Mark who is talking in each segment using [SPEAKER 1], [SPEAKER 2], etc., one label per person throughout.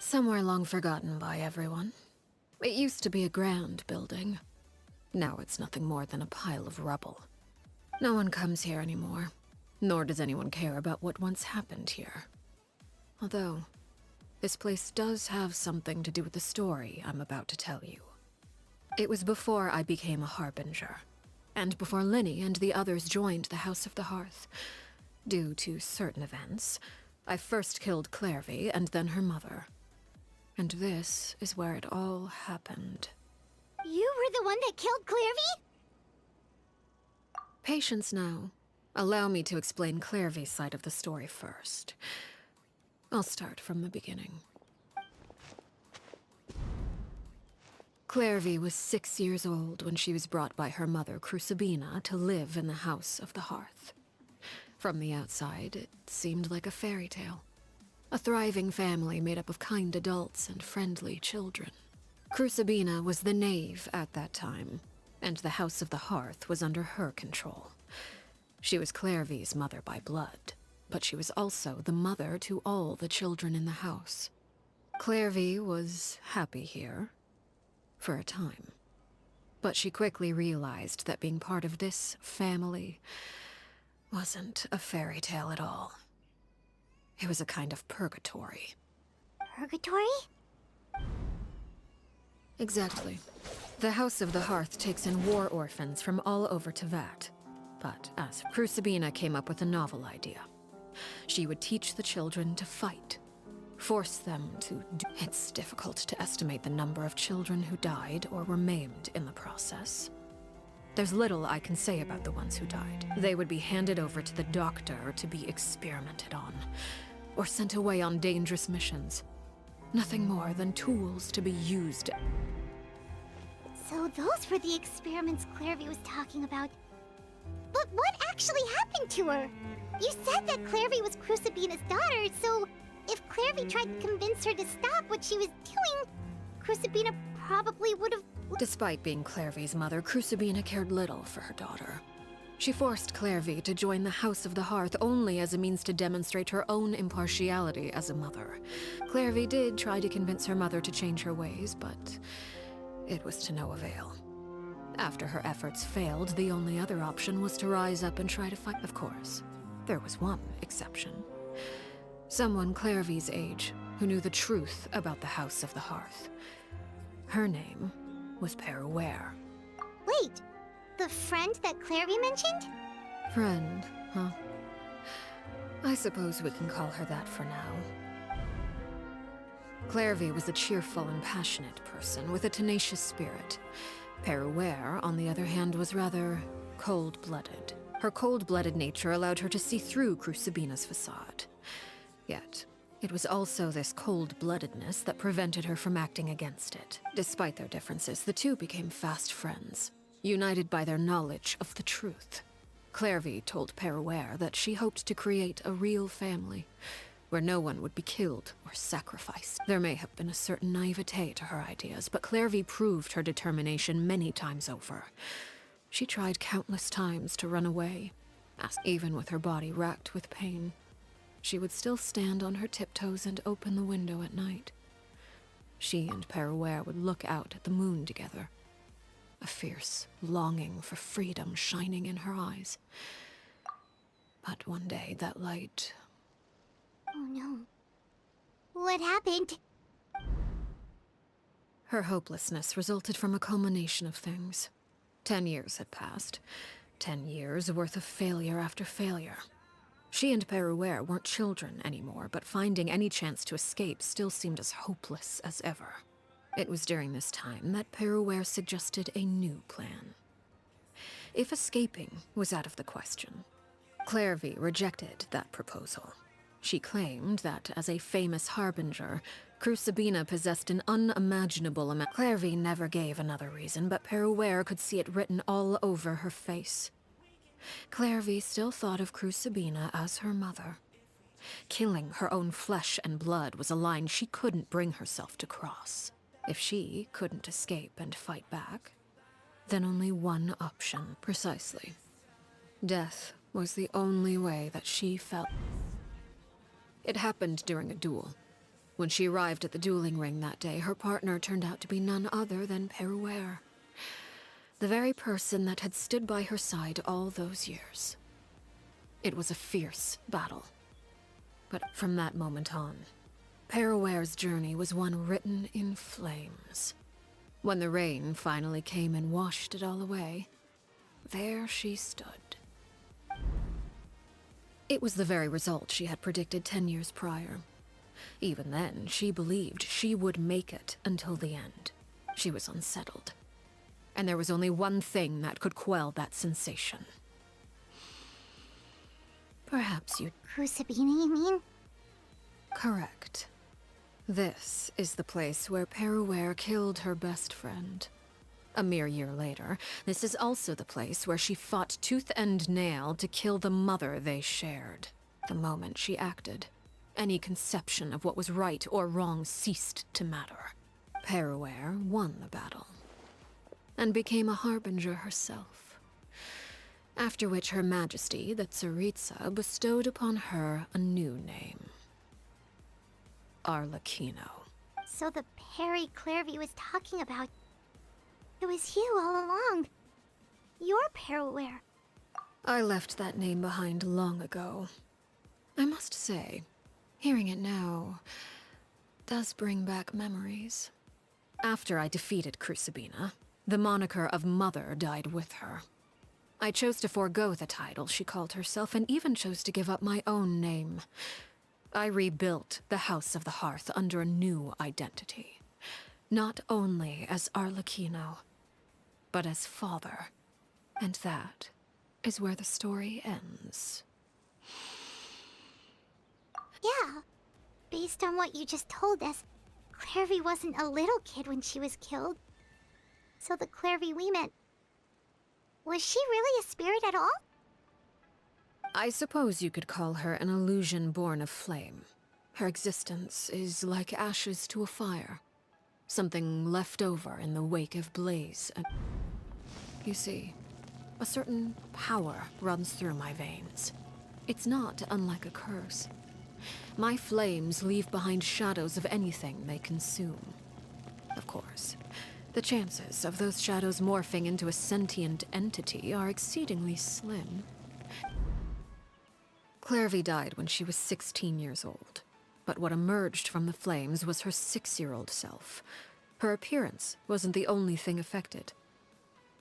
[SPEAKER 1] Somewhere long forgotten by everyone. It used to be a grand building. Now it's nothing more than a pile of rubble. No one comes here anymore, nor does anyone care about what once happened here. Although, this place does have something to do with the story I'm about to tell you. It was before I became a harbinger, and before Linny and the others joined the House of the Hearth. Due to certain events, I first killed Clairvy and then her mother. And this is where it all happened.
[SPEAKER 2] You were the one that killed Clairvy?
[SPEAKER 1] Patience now. Allow me to explain Clairvy's side of the story first. I'll start from the beginning. Clairvy was 6 years old when she was brought by her mother, Crucibina, to live in the House of the Hearth. From the outside, it seemed like a fairy tale. A thriving family made up of kind adults and friendly children. Crucibina was the knave at that time, and the House of the Hearth was under her control. She was Clairvy's mother by blood, but she was also the mother to all the children in the house. Clairvy was happy here, for a time. But she quickly realized that being part of this family wasn't a fairy tale at all. It was a kind of purgatory.
[SPEAKER 2] Purgatory?
[SPEAKER 1] Exactly. The House of the Hearth takes in war orphans from all over Tevat. But as Crucibina came up with a novel idea. She would teach the children to fight. Force them to do... It's difficult to estimate the number of children who died or were maimed in the process. There's little I can say about the ones who died. They would be handed over to the doctor to be experimented on, or sent away on dangerous missions. Nothing more than tools to be used.
[SPEAKER 2] So those were the experiments Clairvy was talking about. But what actually happened to her? You said that Clairvy was Crucibina's daughter, so if Clairvy tried to convince her to stop what she was doing, Crucibina probably would have...
[SPEAKER 1] Despite being Clairvy's mother, Crucibina cared little for her daughter. She forced Clairvy to join the House of the Hearth only as a means to demonstrate her own impartiality as a mother. Clairvy did try to convince her mother to change her ways, but it was to no avail. After her efforts failed, the only other option was to rise up and try to fight. Of course, there was one exception. Someone Clairvy's age, who knew the truth about the House of the Hearth. Her name was Peruere.
[SPEAKER 2] Wait, the friend that Clairvy mentioned?
[SPEAKER 1] Friend, huh? I suppose we can call her that for now. Clairvy was a cheerful and passionate person with a tenacious spirit. Peruere, on the other hand, was rather cold-blooded. Her cold-blooded nature allowed her to see through Crucibina's facade. Yet, it was also this cold-bloodedness that prevented her from acting against it. Despite their differences, the two became fast friends, united by their knowledge of the truth. Clairvy told Peruere that she hoped to create a real family, where no one would be killed or sacrificed. There may have been a certain naivete to her ideas, but Clairvy proved her determination many times over. She tried countless times to run away, even with her body racked with pain. She would still stand on her tiptoes and open the window at night. She and Peruere would look out at the moon together, a fierce longing for freedom shining in her eyes. But one day that light...
[SPEAKER 2] Oh no. What happened?
[SPEAKER 1] Her hopelessness resulted from a culmination of things. 10 years had passed. 10 years worth of failure after failure. She and Peruere weren't children anymore, but finding any chance to escape still seemed as hopeless as ever. It was during this time that Peruere suggested a new plan. If escaping was out of the question, Clairvy rejected that proposal. She claimed that, as a famous harbinger, Crucibina possessed an unimaginable amount. Clairvy never gave another reason, but Peruere could see it written all over her face. Clairvy still thought of Crucibina as her mother. Killing her own flesh and blood was a line she couldn't bring herself to cross. If she couldn't escape and fight back, then only one option. Precisely. Death was the only way that she felt. It happened during a duel. When she arrived at the dueling ring that day, her partner turned out to be none other than Peruere. The very person that had stood by her side all those years. It was a fierce battle. But from that moment on, Peruere's journey was one written in flames. When the rain finally came and washed it all away, there she stood. It was the very result she had predicted 10 years prior. Even then, she believed she would make it until the end. She was unsettled. And there was only one thing that could quell that sensation. Perhaps you'd...
[SPEAKER 2] Crucibina, you mean?
[SPEAKER 1] Correct. This is the place where Peruere killed her best friend. A mere year later, this is also the place where she fought tooth and nail to kill the mother they shared. The moment she acted, any conception of what was right or wrong ceased to matter. Peruere won the battle, and became a harbinger herself. After which Her Majesty, the Tsaritsa, bestowed upon her a new name. Arlecchino.
[SPEAKER 2] So the Perry Clairvy was talking about... It was you all along. You're Peruere.
[SPEAKER 1] I left that name behind long ago. I must say, hearing it now does bring back memories. After I defeated Crucibina, the moniker of Mother died with her. I chose to forego the title she called herself, and even chose to give up my own name. I rebuilt the House of the Hearth under a new identity. Not only as Arlecchino, but as father. And that is where the story ends.
[SPEAKER 2] Yeah. Based on what you just told us, Clairvy wasn't a little kid when she was killed. So the Clairvy we met... Was she really a spirit at all?
[SPEAKER 1] I suppose you could call her an illusion born of flame. Her existence is like ashes to a fire. Something left over in the wake of blaze. You see, a certain power runs through my veins. It's not unlike a curse. My flames leave behind shadows of anything they consume. Of course, the chances of those shadows morphing into a sentient entity are exceedingly slim. Clairvy died when she was 16 years old. But what emerged from the flames was her 6-year-old self. Her appearance wasn't the only thing affected.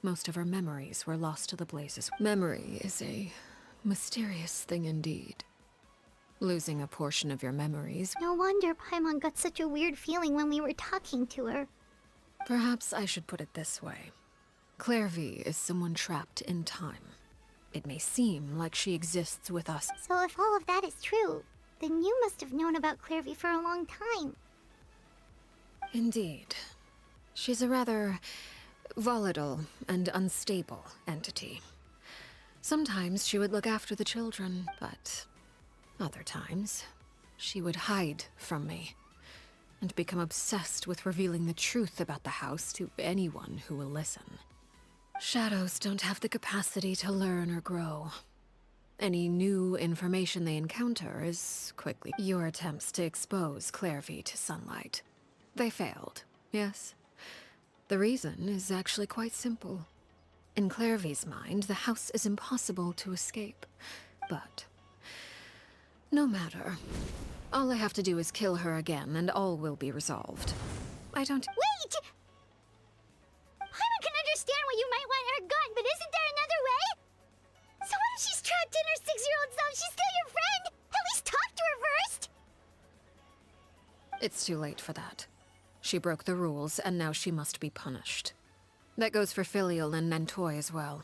[SPEAKER 1] Most of her memories were lost to the blazes. Memory is a mysterious thing indeed. Losing a portion of your memories...
[SPEAKER 2] No wonder Paimon got such a weird feeling when we were talking to her.
[SPEAKER 1] Perhaps I should put it this way. Clairvy is someone trapped in time. It may seem like she exists with us.
[SPEAKER 2] So if all of that is true, then you must have known about Clairvy for a long time.
[SPEAKER 1] Indeed. She's a rather volatile and unstable entity. Sometimes she would look after the children, but other times she would hide from me and become obsessed with revealing the truth about the house to anyone who will listen. Shadows don't have the capacity to learn or grow. Any new information they encounter is quickly... Your attempts to expose Clairvy to sunlight. They failed, yes? The reason is actually quite simple. In Clairvy's mind, the house is impossible to escape. But no matter. All I have to do is kill her again, and all will be resolved. I don't...
[SPEAKER 2] Wait! Paimon can understand why you might want her gone, but isn't there another way? So what if she's trapped in her 6-year-old self? She's still your friend! At least talk to her first!
[SPEAKER 1] It's too late for that. She broke the rules, and now she must be punished. That goes for Filial and Nantoy as well.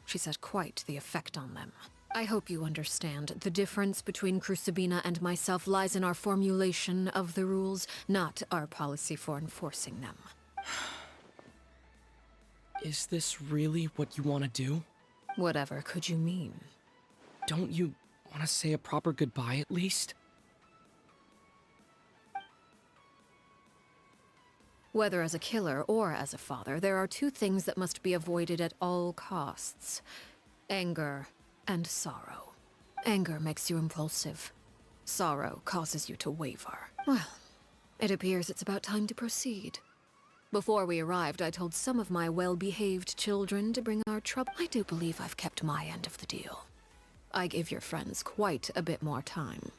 [SPEAKER 1] She's had quite the effect on them. I hope you understand. The difference between Crucibina and myself lies in our formulation of the rules, not our policy for enforcing them.
[SPEAKER 3] Is this really what you want to do?
[SPEAKER 1] Whatever could you mean?
[SPEAKER 3] Don't you want to say a proper goodbye at least?
[SPEAKER 1] Whether as a killer or as a father, there are two things that must be avoided at all costs. Anger and sorrow. Anger makes you impulsive. Sorrow causes you to waver. Well, It appears it's about time to proceed. Before we arrived, I told some of my well-behaved children to bring our trouble. I do believe I've kept my end of the deal. I give your friends quite a bit more time.